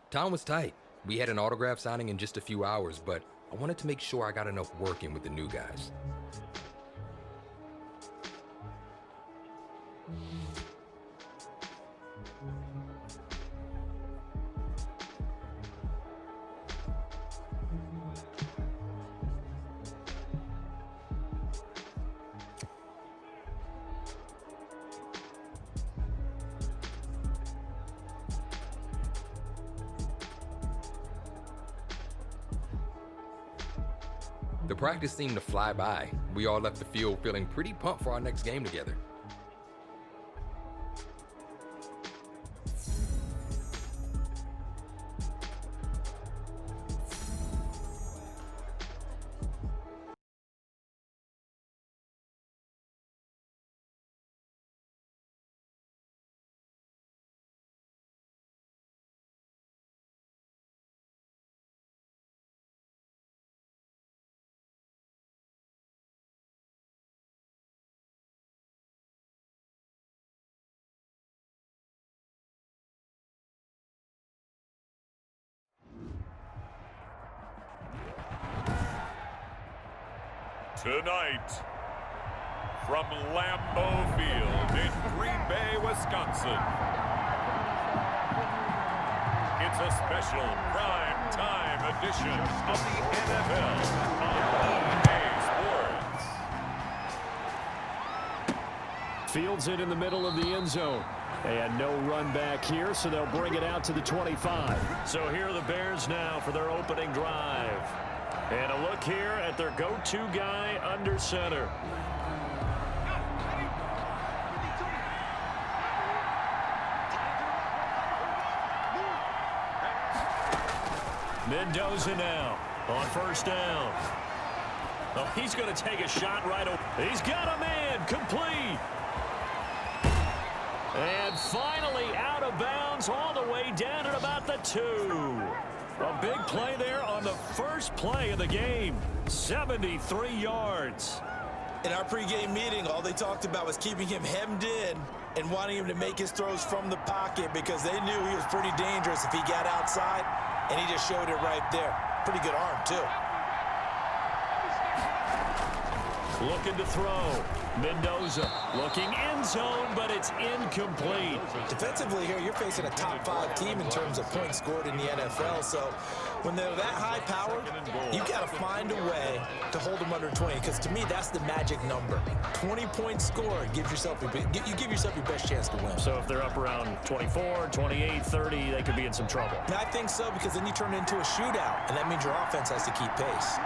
Time was tight. We had an autograph signing in just a few hours, but I wanted to make sure I got enough work in with the new guys. The practice seemed to fly by. We all left the field feeling pretty pumped for our next game together. Tonight, from Lambeau Field in Green Bay, Wisconsin, it's a special prime time edition of the NFL on EA Sports. Fields it in the middle of the end zone. And no run back here, so they'll bring it out to the 25. So here are the Bears now for their opening drive. And a look here at their go-to guy under center. Mendoza now on first down. Oh, he's going to take a shot right away. He's got a man complete. And finally out of bounds all the way down at about the 2. A big play there on the first play of the game. 73 yards. In our pregame meeting, all they talked about was keeping him hemmed in and wanting him to make his throws from the pocket because they knew he was pretty dangerous if he got outside, and he just showed it right there. Pretty good arm, too. Looking to throw. Mendoza looking end zone, but it's incomplete. Defensively here, you're facing a top 5 team in terms of points scored in the NFL. So when they're that high powered, you've got to find a way to hold them under 20. Because to me, that's the magic number. 20 points scored gives yourself you give yourself your best chance to win. So if they're up around 24, 28, 30, they could be in some trouble. And I think so, because then you turn it into a shootout, and that means your offense has to keep pace.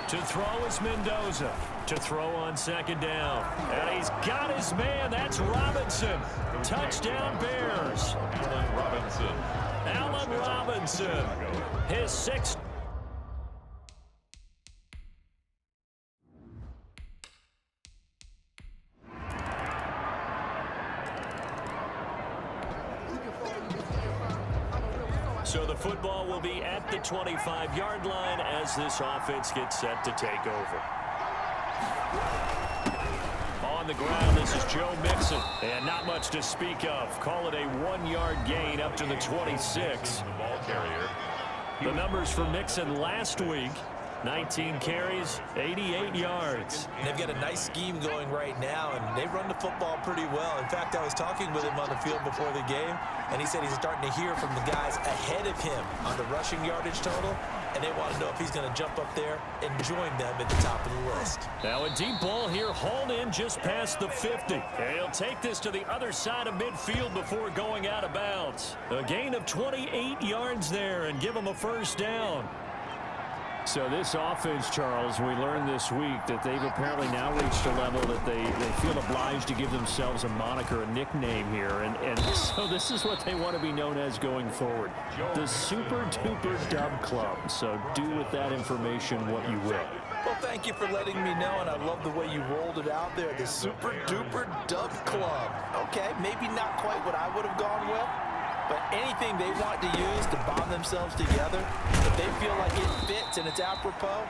To throw is Mendoza. To throw on second down. And he's got his man. That's Robinson. Touchdown Bears. Allen Robinson. His 6th. So the football will be at the 25-yard line as this offense gets set to take over. On the ground, this is Joe Mixon. And not much to speak of. Call it a 1-yard gain up to the 26. The ball carrier. The numbers for Mixon last week, 19 carries, 88 yards. And they've got a nice scheme going right now, and they run the football pretty well. In fact, I was talking with him on the field before the game, and he said he's starting to hear from the guys ahead of him on the rushing yardage total, and they want to know if he's going to jump up there and join them at the top of the list. Now a deep ball here, hauled in just past the 50. And he'll take this to the other side of midfield before going out of bounds. A gain of 28 yards there and give him a first down. So this offense, Charles, we learned this week that they've apparently now reached a level that they feel obliged to give themselves a moniker, a nickname here. And so this is what they want to be known as going forward. The Super Duper Dub Club. So do with that information what you will. Well, thank you for letting me know, and I love the way you rolled it out there. The Super Duper Dub Club. Okay, maybe not quite what I would have gone with, but anything they want to use to bond themselves together, if they feel like it fits and it's apropos,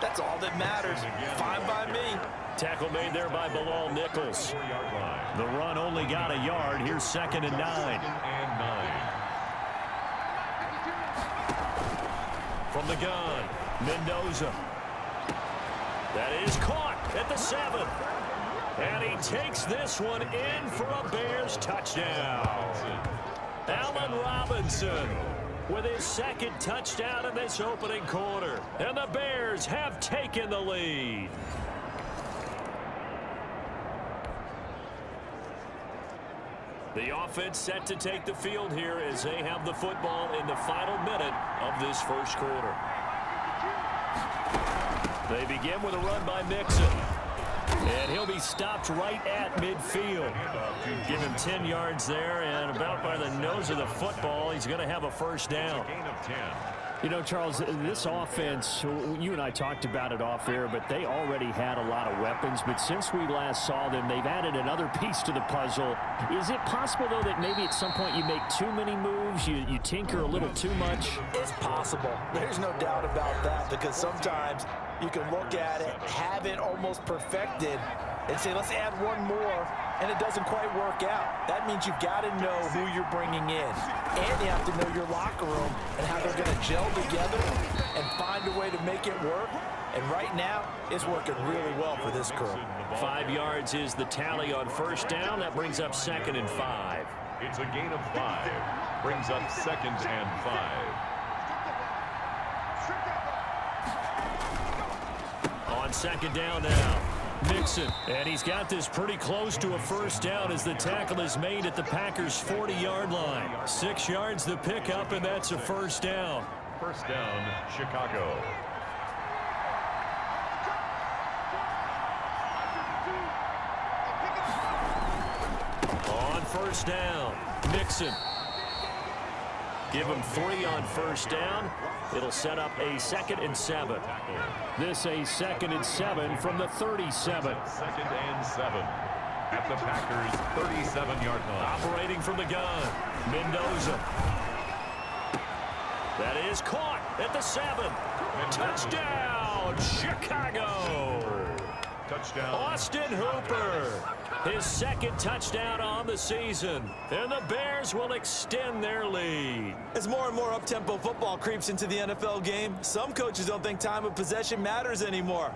that's all that matters. Fine by me. Tackle made there by Bilal Nichols. The run only got a yard. Here's 2nd and 9. From the gun, Mendoza. That is caught at the 7. And he takes this one in for a Bears touchdown. Allen Robinson with his second touchdown in this opening quarter. And the Bears have taken the lead. The offense set to take the field here as they have the football in the final minute of this first quarter. They begin with a run by Mixon. And he'll be stopped right at midfield. Give him 10 yards there, and about by the nose of the football, he's going to have a first down. You know, Charles, this offense, you and I talked about it off air, but they already had a lot of weapons. But since we last saw them, they've added another piece to the puzzle. Is it possible, though, that maybe at some point you make too many moves, you tinker a little too much? It's possible. There's no doubt about that, because sometimes you can look at it, have it almost perfected, and say, let's add one more, and it doesn't quite work out. That means you've got to know who you're bringing in, and you have to know your locker room and how they're going to gel together and find a way to make it work. And right now, it's working really well for this crew. 5 yards is the tally on first down. That brings up 2nd and 5. It's a gain of 5. Brings up 2nd and 5. On second down now, Mixon. And he's got this pretty close to a first down as the tackle is made at the Packers' 40-yard line. 6 yards the pickup, and that's a first down. First down, Chicago. On first down, Mixon. Give him 3 on first down. It'll set up a 2nd and 7. This a 2nd and 7 from the 37. 2nd and 7 at the Packers' 37-yard line. Operating from the gun, Mendoza. That is caught at the 7. Touchdown, Chicago. Touchdown. Austin Hooper. His 2nd touchdown on the season. And the Bears will extend their lead. As more and more up-tempo football creeps into the NFL game, some coaches don't think time of possession matters anymore.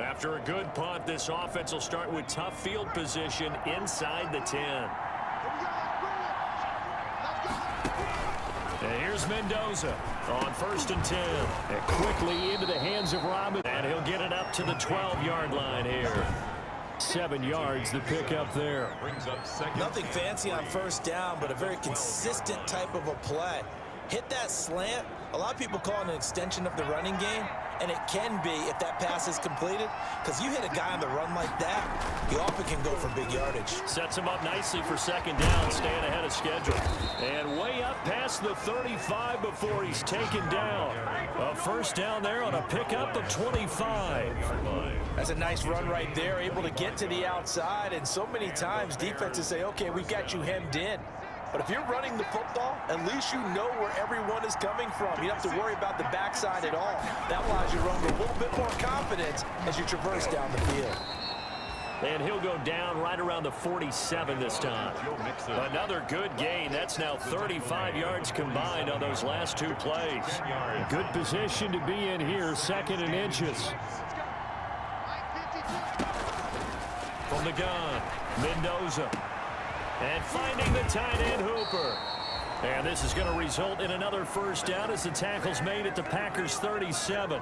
After a good punt, this offense will start with tough field position inside the 10. And here's Mendoza on 1st and 10. And quickly into the hands of Robinson. And he'll get it up to the 12-yard line here. 7 yards the pickup there. Brings up 2nd. Nothing fancy on first down, but a very consistent type of a play. Hit that slant. A lot of people call it an extension of the running game, and it can be if that pass is completed, because you hit a guy on the run like that, he often can go for big yardage. Sets him up nicely for 2nd down, staying ahead of schedule. And way up past the 35 before he's taken down. A first down there on a pickup of 25. That's a nice run right there, able to get to the outside, and so many times defenses say, okay, we've got you hemmed in. But if you're running the football, at least you know where everyone is coming from. You don't have to worry about the backside at all. That allows you to run with a little bit more confidence as you traverse down the field. And he'll go down right around the 47 this time. Another good gain. That's now 35 yards combined on those last 2 plays. Good position to be in here, 2nd and inches. From the gun, Mendoza. And finding the tight end, Hooper. And this is going to result in another first down as the tackle's made at the Packers' 37.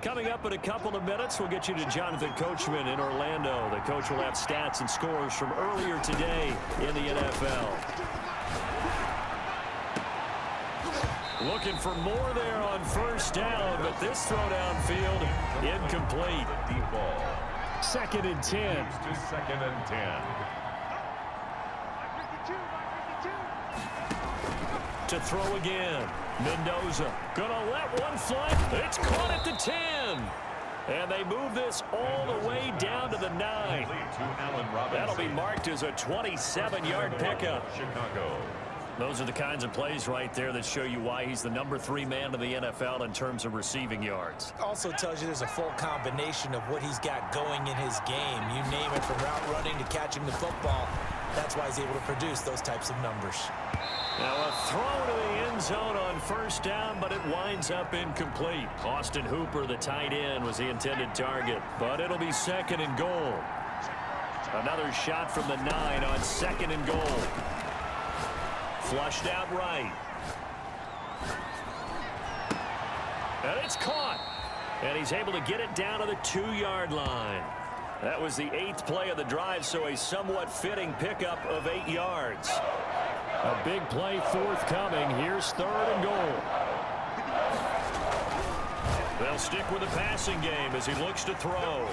Coming up in a couple of minutes, we'll get you to Jonathan Coachman in Orlando. The coach will have stats and scores from earlier today in the NFL. Looking for more there on first down, but this throw downfield incomplete. Deep ball. 2nd and 10. To 2nd and 10. To throw again, Mendoza gonna let one fly. It's caught at the 10. And they move this all the way down to the 9. To Allen Robinson. That'll be marked as a 27-yard pickup. Chicago. Those are the kinds of plays right there that show you why he's the #3 man in the NFL in terms of receiving yards. Also tells you there's a full combination of what he's got going in his game. You name it, from route running to catching the football. That's why he's able to produce those types of numbers. Now a throw to the end zone on first down, but it winds up incomplete. Austin Hooper, the tight end, was the intended target, but it'll be 2nd and goal. Another shot from the 9 on 2nd and goal. Flushed out right. And it's caught. And he's able to get it down to the 2-yard line. That was the 8th play of the drive, so a somewhat fitting pickup of 8 yards. A big play forthcoming. Here's 3rd and goal. They'll stick with the passing game as he looks to throw.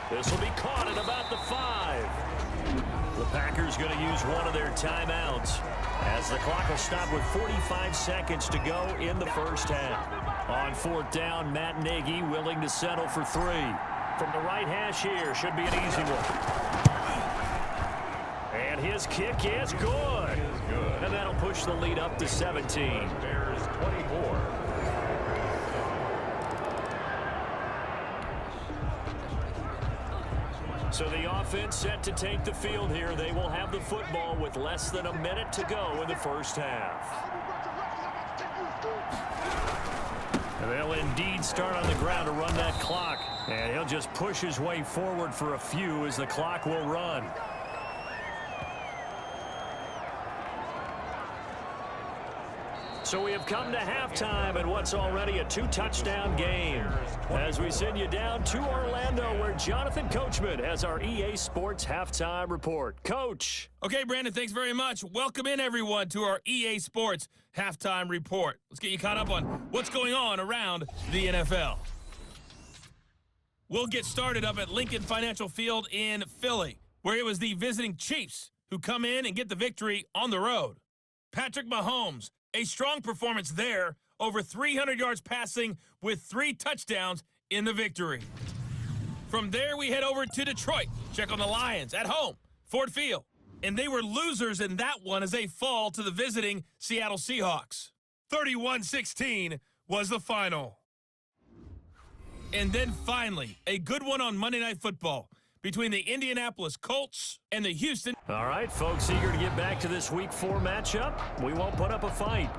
This will be caught at about the 5. The Packers going to use one of their timeouts as the clock will stop with 45 seconds to go in the first half. On 4th down, Matt Nagy willing to settle for 3. From the right hash here, should be an easy one. And his kick is good. And that'll push the lead up to 17. Bears 24. So the offense set to take the field here. They will have the football with less than a minute to go in the first half. And they'll indeed start on the ground to run that clock. And he'll just push his way forward for a few as the clock will run. So we have come to halftime in what's already a 2-touchdown game. As we send you down to Orlando, where Jonathan Coachman has our EA Sports Halftime Report. Coach. Okay, Brandon, thanks very much. Welcome in, everyone, to our EA Sports Halftime Report. Let's get you caught up on what's going on around the NFL. We'll get started up at Lincoln Financial Field in Philly, where it was the visiting Chiefs who come in and get the victory on the road. Patrick Mahomes, a strong performance there, over 300 yards passing with 3 touchdowns in the victory. From there, we head over to Detroit. Check on the Lions at home, Ford Field. And they were losers in that one as they fall to the visiting Seattle Seahawks. 31-16 was the final. And then finally, a good one on Monday Night Football between the Indianapolis Colts and the Houston. All right, folks, eager to get back to this Week 4 matchup. We won't put up a fight.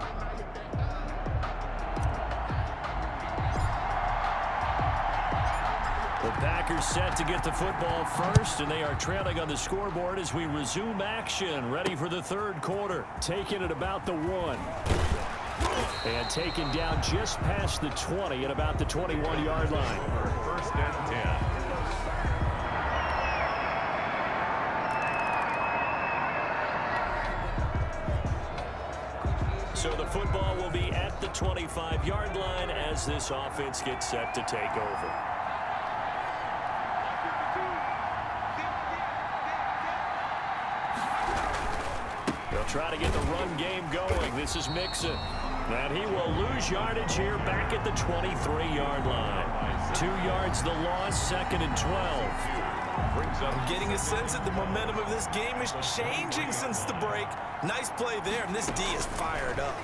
The Packers set to get the football first, and they are trailing on the scoreboard as we resume action, ready for the 3rd quarter. Taking it about the 1. And taken down just past the 20 at about the 21-yard line. 1st and 10. So the football will be at the 25-yard line as this offense gets set to take over. They'll try to get the run game going. This is Mixon. And he will lose yardage here back at the 23-yard line. 2 yards the loss, 2nd and 12. I'm getting a sense that the momentum of this game is changing since the break. Nice play there, and this D is fired up.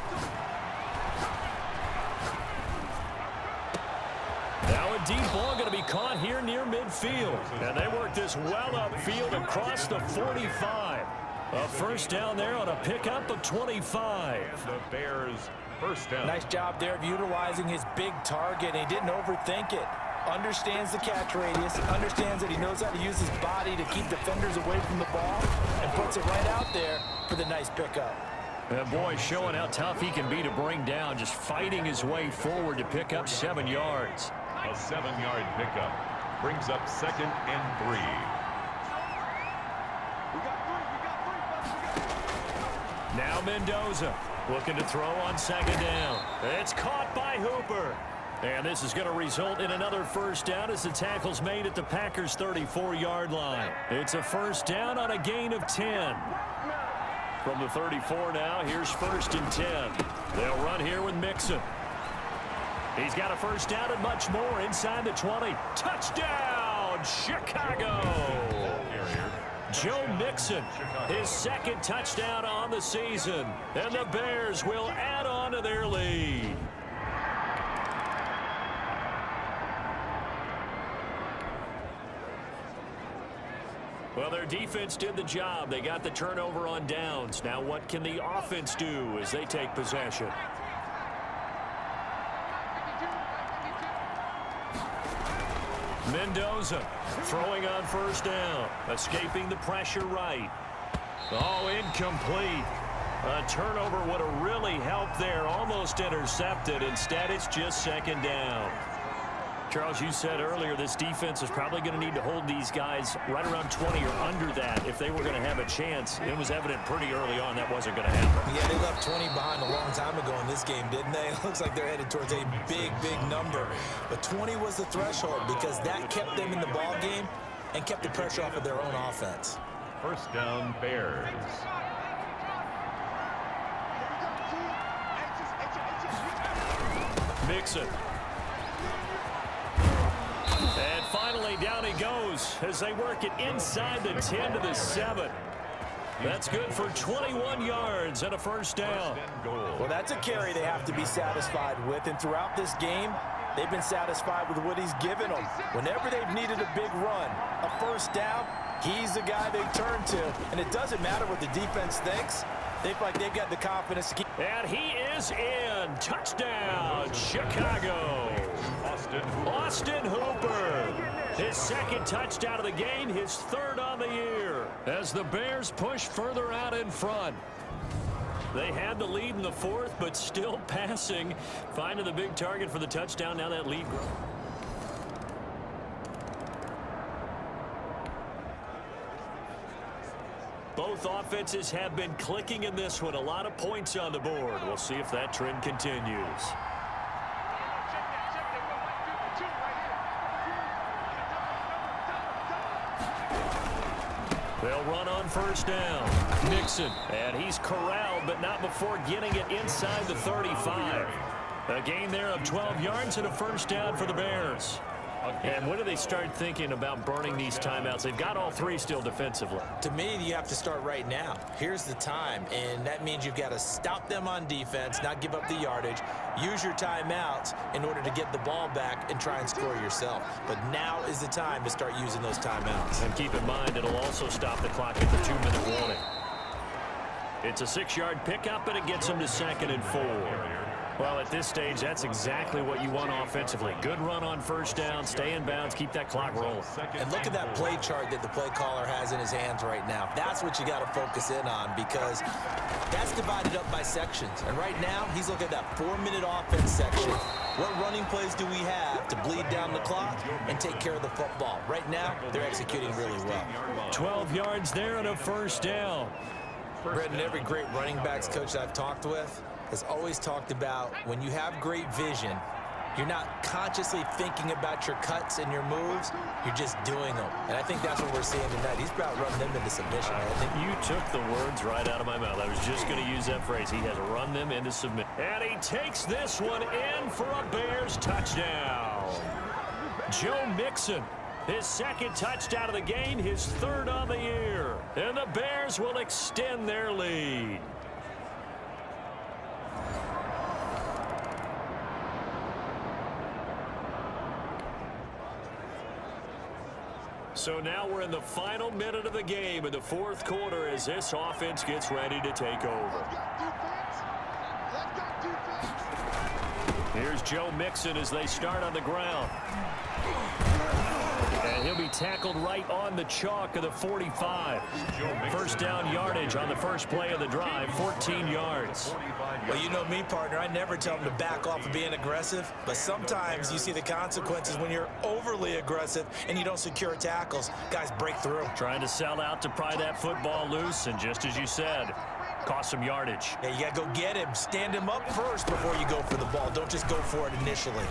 Now a deep ball going to be caught here near midfield. And they work this well upfield across the 45. A first down there on a pickup of 25. The Bears 1st down. Nice job there of utilizing his big target. He didn't overthink it. Understands the catch radius, understands that he knows how to use his body to keep defenders away from the ball, and puts it right out there for the nice pickup. And boy, showing how tough he can be to bring down, just fighting his way forward to pick up 7 yards. A 7-yard pickup brings up 2nd and 3. Now Mendoza looking to throw on 2nd down. It's caught by Hooper. And this is going to result in another first down as the tackle's made at the Packers' 34-yard line. It's a first down on a gain of 10. From the 34 now, here's 1st and 10. They'll run here with Mixon. He's got a first down and much more inside the 20. Touchdown, Chicago! Joe Mixon, his second touchdown on the season. And the Bears will add on to their lead. Well, their defense did the job. They got the turnover on downs. Now what can the offense do as they take possession? Mendoza throwing on first down, escaping the pressure right. Oh, incomplete. A turnover would have really helped there, almost intercepted. Instead, it's just second down. Charles, you said earlier this defense is probably going to need to hold these guys right around 20 or under that if they were going to have a chance. It was evident pretty early on that wasn't going to happen. Yeah, they left 20 behind a long time ago in this game, didn't they? It looks like they're headed towards a big, big number. But 20 was the threshold because that kept them in the ball game and kept the pressure off of their own offense. First down, Bears. Mixon. And finally, down he goes as they work it inside the 10 to the 7. That's good for 21 yards and a first down. Well, that's a carry they have to be satisfied with. And throughout this game, they've been satisfied with what he's given them. Whenever they've needed a big run, a first down, he's the guy they turn to. And it doesn't matter what the defense thinks. They feel like they've got the confidence to keep. And he is in. Touchdown, Chicago. Austin Hooper. His second touchdown of the game, his third on the year. As the Bears push further out in front. They had the lead in the fourth, but still passing. Finding the big target for the touchdown. Now that lead grows. Both offenses have been clicking in this one. A lot of points on the board. We'll see if that trend continues. They'll run on first down. Nixon. And he's corralled, but not before getting it inside the 35. A gain there of 12 yards and a first down for the Bears. And when do they start thinking about burning these timeouts? They've got all three still defensively. To me, you have to start right now. Here's the time, and that means you've got to stop them on defense, not give up the yardage, use your timeouts in order to get the ball back and try and score yourself. But now is the time to start using those timeouts. And keep in mind, it'll also stop the clock at the 2-minute warning. It's a 6-yard pickup, and it gets them to 2nd and 4. Well, at this stage, that's exactly what you want offensively. Good run on first down, stay in bounds, keep that clock rolling. And look at that play chart that the play caller has in his hands right now. That's what you got to focus in on because that's divided up by sections. And right now, he's looking at that 4-minute offense section. What running plays do we have to bleed down the clock and take care of the football? Right now, they're executing really well. 12 yards there and a first down. Brendan, every great running backs coach I've talked with has always talked about when you have great vision, you're not consciously thinking about your cuts and your moves, you're just doing them. And I think that's what we're seeing tonight. He's about running them into submission. I think you took the words right out of my mouth. I was just going to use that phrase. He has run them into submission. And he takes this one in for a Bears touchdown. Joe Mixon, his second touchdown of the game, his third on the year. And the Bears will extend their lead. So now we're in the final minute of the game in the fourth quarter as this offense gets ready to take over. Here's Joe Mixon as they start on the ground. And he'll be tackled right on the chalk of the 45. First down yardage on the first play of the drive, 14 yards. Well, you know me, partner. I never tell them to back off of being aggressive, but sometimes you see the consequences when you're overly aggressive and you don't secure tackles. Guys break through. Trying to sell out to pry that football loose, and just as you said, cost some yardage. Yeah, you got to go get him. Stand him up first before you go for the ball. Don't just go for it initially.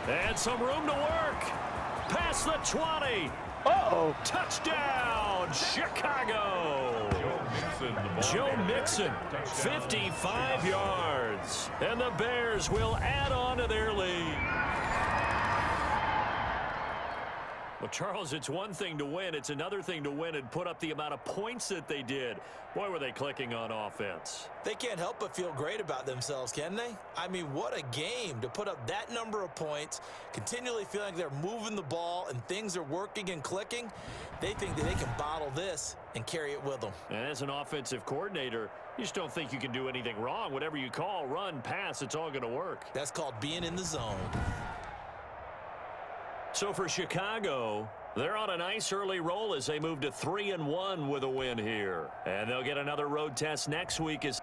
And some room to work. Past the 20. Uh-oh. Touchdown, Chicago. Joe Mixon, 55 yards. And the Bears will add on to their lead. Well, Charles, it's one thing to win. It's another thing to win and put up the amount of points that they did. Boy, were they clicking on offense. They can't help but feel great about themselves, can they? I mean, what a game to put up that number of points, continually feeling like they're moving the ball and things are working and clicking. They think that they can bottle this and carry it with them. And as an offensive coordinator, you just don't think you can do anything wrong. Whatever you call, run, pass, it's all going to work. That's called being in the zone. So for Chicago, they're on a nice early roll as they move to 3-1 with a win here. And they'll get another road test next week as